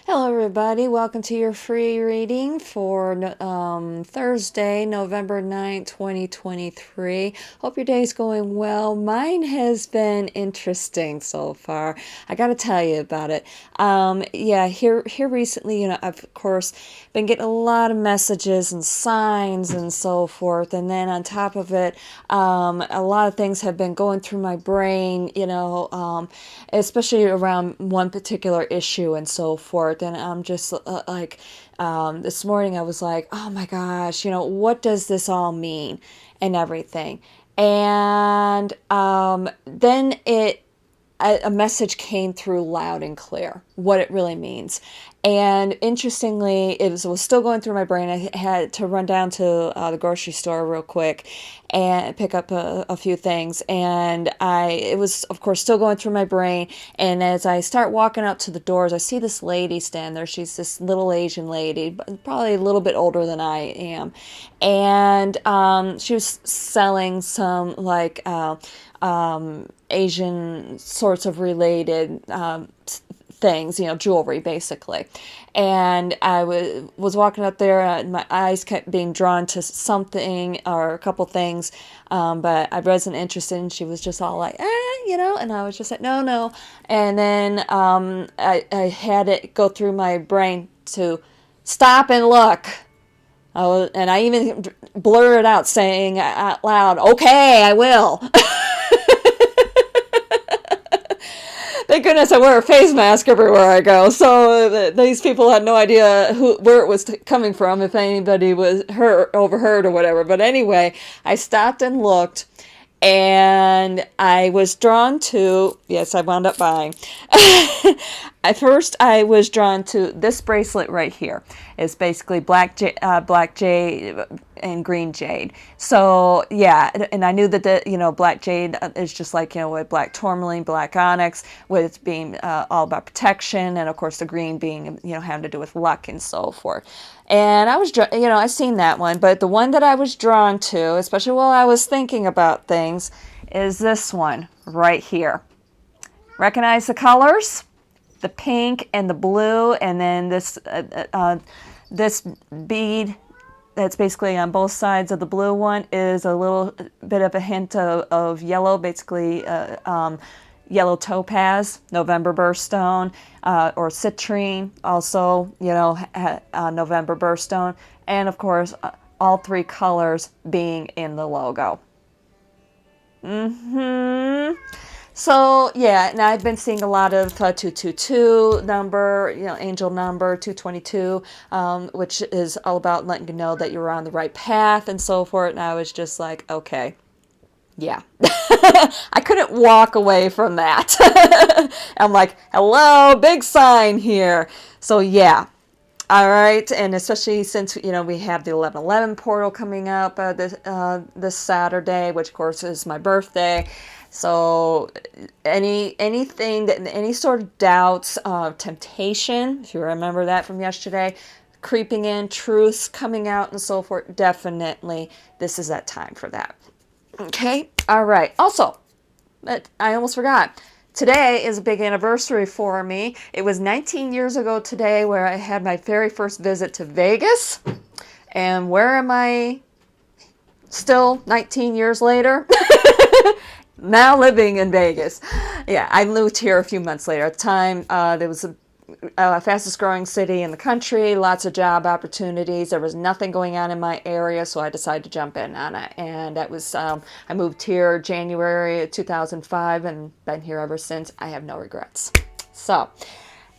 Hello, everybody. Welcome to your free reading for Thursday, November 9th, 2023. Hope your day's going well. Mine has been interesting so far. I got to tell you about it. Here recently, I've, of course, been getting a lot of messages and signs and so forth. And then on top of it, a lot of things have been going through my brain, especially around one particular issue and so forth. And I'm just this morning I was like, oh my gosh, what does this all mean and everything. And then a message came through loud and clear what it really means. And interestingly, was still going through my brain. I had to run down to the grocery store real quick and pick up a few things. And it was, of course, still going through my brain. And as I start walking up to the doors, I see this lady stand there. She's this little Asian lady, probably a little bit older than I am. And she was selling some Asian sorts of related things, jewelry basically. And I was walking up there, and my eyes kept being drawn to something or a couple things, but I wasn't interested. And she was just all like, and I was just like, no, no. And then I had it go through my brain to stop and look. And I even blurted out saying out loud, okay, I will. Thank goodness I wear a face mask everywhere I go. So these people had no idea where it was coming from, if anybody was overheard or whatever. But anyway, I stopped and looked, and I was drawn to, yes, I wound up buying. At first, I was drawn to this bracelet right here. It's basically black jade and green jade. So yeah, and I knew that the black jade is just like with black tourmaline, black onyx, with being all about protection, and of course the green being having to do with luck and so forth. And I was I seen that one, but the one that I was drawn to, especially while I was thinking about things, is this one right here. Recognize the colors? The pink and the blue, and then this bead that's basically on both sides of the blue one is a little bit of a hint of yellow, basically yellow topaz, November birthstone, or citrine, also November birthstone, and of course all three colors being in the logo. So yeah, and I've been seeing a lot of 222 number, angel number 222, which is all about letting you know that you're on the right path and so forth. And I was just like, okay, yeah. I couldn't walk away from that. I'm like, hello, big sign here. So yeah. All right, and especially since we have the 11/11 portal coming up this Saturday, which of course is my birthday. So anything that any sort of doubts, temptation, if you remember that from yesterday, creeping in, truths coming out, and so forth, definitely this is that time for that. Okay, all right. Also, I almost forgot. Today is a big anniversary for me. It was 19 years ago today where I had my very first visit to Vegas. And where am I still 19 years later? Now living in Vegas. Yeah, I moved here a few months later. At the time, there was the fastest growing city in the country, lots of job opportunities. There was nothing going on in my area, so I decided to jump in on it. And that was, I moved here January 2005 and been here ever since. I have no regrets. So,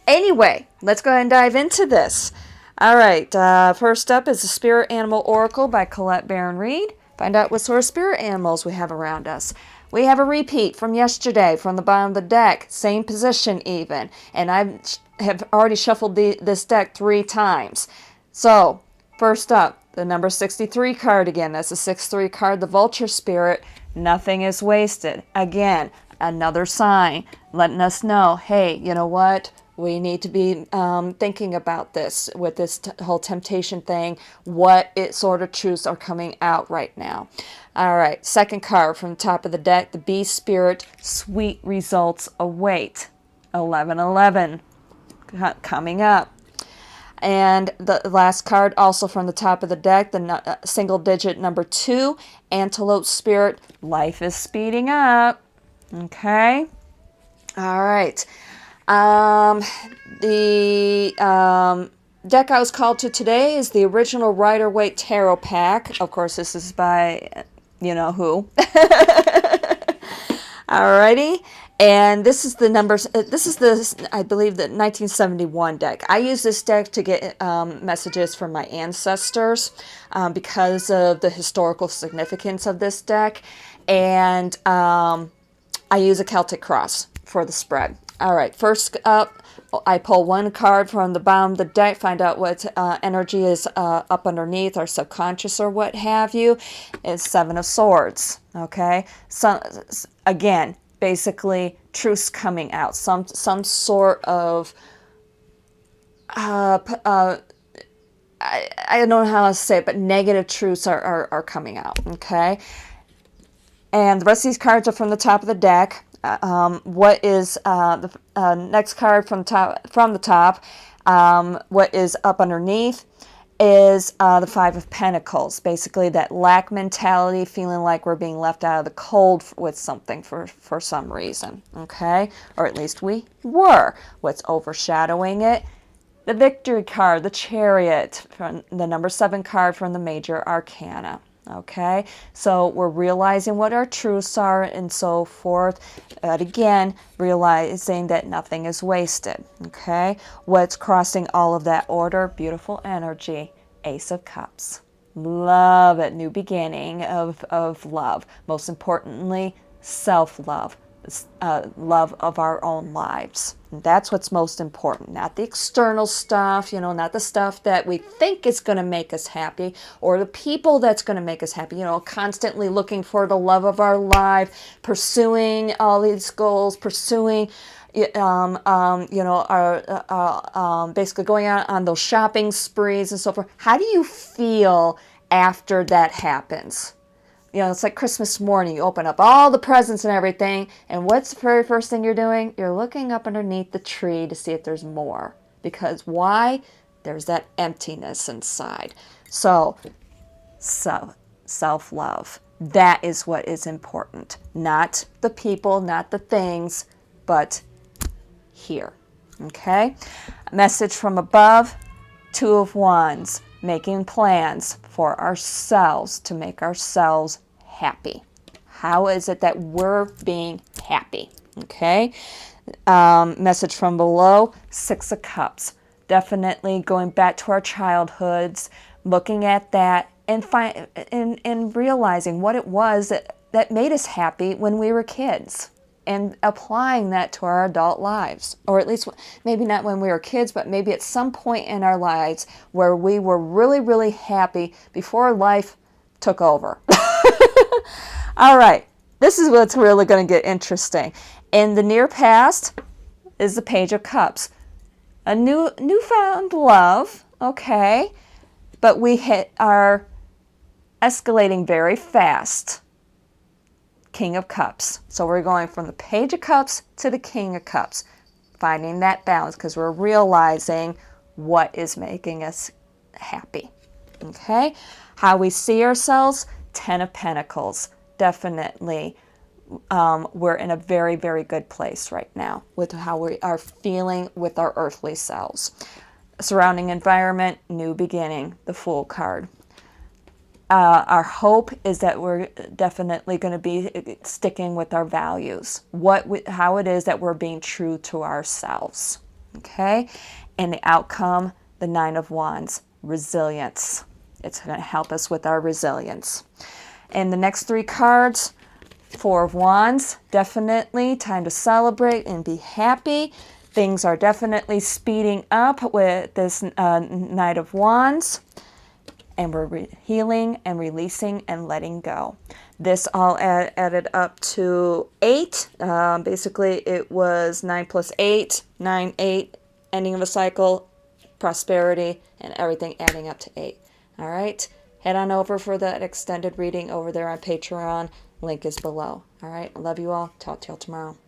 anyway, let's go ahead and dive into this. All right, first up is the Spirit Animal Oracle by Colette Baron Reed. Find out what sort of spirit animals we have around us. We have a repeat from yesterday from the bottom of the deck, same position even, and I have already shuffled this deck 3 times. So, first up, the number 63 card again. That's the 6-3 card, the Vulture Spirit. Nothing is wasted. Again, another sign letting us know, hey, you know what? We need to be thinking about this with this whole temptation thing, what sort of truths are coming out right now. All right, second card from the top of the deck, the Bee Spirit, sweet results await. 11/11 coming up. And the last card, also from the top of the deck, the single digit number 2, Antelope Spirit. Life is speeding up. Okay. All right. The deck I was called to today is the original Rider-Waite Tarot pack. Of course, this is by you know who. Alrighty. And this is the numbers. This is the, I believe, the 1971 deck. I use this deck to get messages from my ancestors because of the historical significance of this deck. And I use a Celtic cross for the spread. All right, first up, I pull one card from the bottom of the deck, find out what energy is up underneath or subconscious or what have you. It's Seven of Swords, okay? So, again, basically truths coming out, some sort of, I don't know how to say it, but negative truths are coming out, okay? And the rest of these cards are from the top of the deck. What is the next card from the top? What is up underneath is the Five of Pentacles. Basically, that lack mentality, feeling like we're being left out of the cold with something for some reason. Okay, or at least we were. What's overshadowing it? The Victory card, the Chariot, from the number 7 card from the Major Arcana. Okay, so we're realizing what our truths are and so forth. But again, realizing that nothing is wasted. Okay, what's crossing all of that order? Beautiful energy. Ace of Cups. Love it. New beginning of love. Most importantly, self-love. Love of our own lives. And that's what's most important, not the external stuff, you know, not the stuff that we think is going to make us happy or the people that's going to make us happy, you know, constantly looking for the love of our life, pursuing all these goals, pursuing, you know, our, basically going out on those shopping sprees and so forth. How do you feel after that happens? You know, it's like Christmas morning. You open up all the presents and everything, and what's the very first thing you're doing? You're looking up underneath the tree to see if there's more. Because why? There's that emptiness inside. So self-love. That is what is important. Not the people, not the things, but here. Okay? A message from above, Two of Wands. Making plans for ourselves to make ourselves happy. How is it that we're being happy? Okay. Message from below, Six of Cups. Definitely going back to our childhoods, looking at that and realizing what it was that made us happy when we were kids. And applying that to our adult lives. Or at least maybe not when we were kids, but maybe at some point in our lives where we were really, really happy before life took over. All right, this is what's really going to get interesting. In the near past is the Page of Cups. A newfound love, okay, but we are escalating very fast. King of Cups. So we're going from the Page of Cups to the King of Cups, finding that balance because we're realizing what is making us happy. Okay? How we see ourselves, Ten of Pentacles. Definitely, we're in a very, very good place right now with how we are feeling with our earthly selves. Surrounding environment, new beginning, the Fool card. Our hope is that we're definitely going to be sticking with our values, how it is that we're being true to ourselves, okay? And the outcome, the Nine of Wands, resilience. It's going to help us with our resilience. And the next 3 cards, Four of Wands, definitely time to celebrate and be happy. Things are definitely speeding up with this Knight of Wands. And we're healing and releasing and letting go. This all added up to 8. Basically, it was 9 plus 8, 9, 8, ending of a cycle, prosperity, and everything adding up to 8. All right? Head on over for that extended reading over there on Patreon. Link is below. All right? I love you all. Talk to y'all tomorrow.